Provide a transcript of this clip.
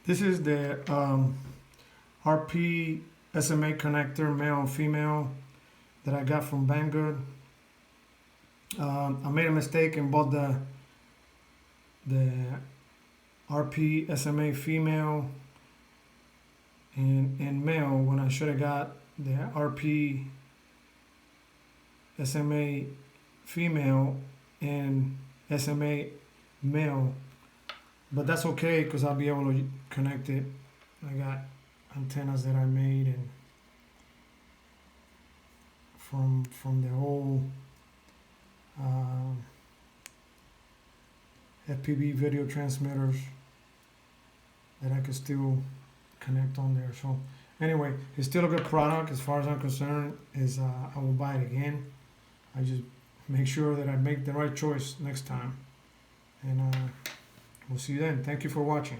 This is the RP-SMA connector, male and female, that I got from Banggood. I made a mistake and bought the RP-SMA female and male when I should have got the RP-SMA female and SMA male. But that's okay because I'll be able to connect it. I got antennas that I made and from the whole FPV video transmitters that I could still connect on there. So anyway, it's still a good product as far as I'm concerned. I will buy it again. I just make sure that I make the right choice next time. And we'll see you then. Thank you for watching.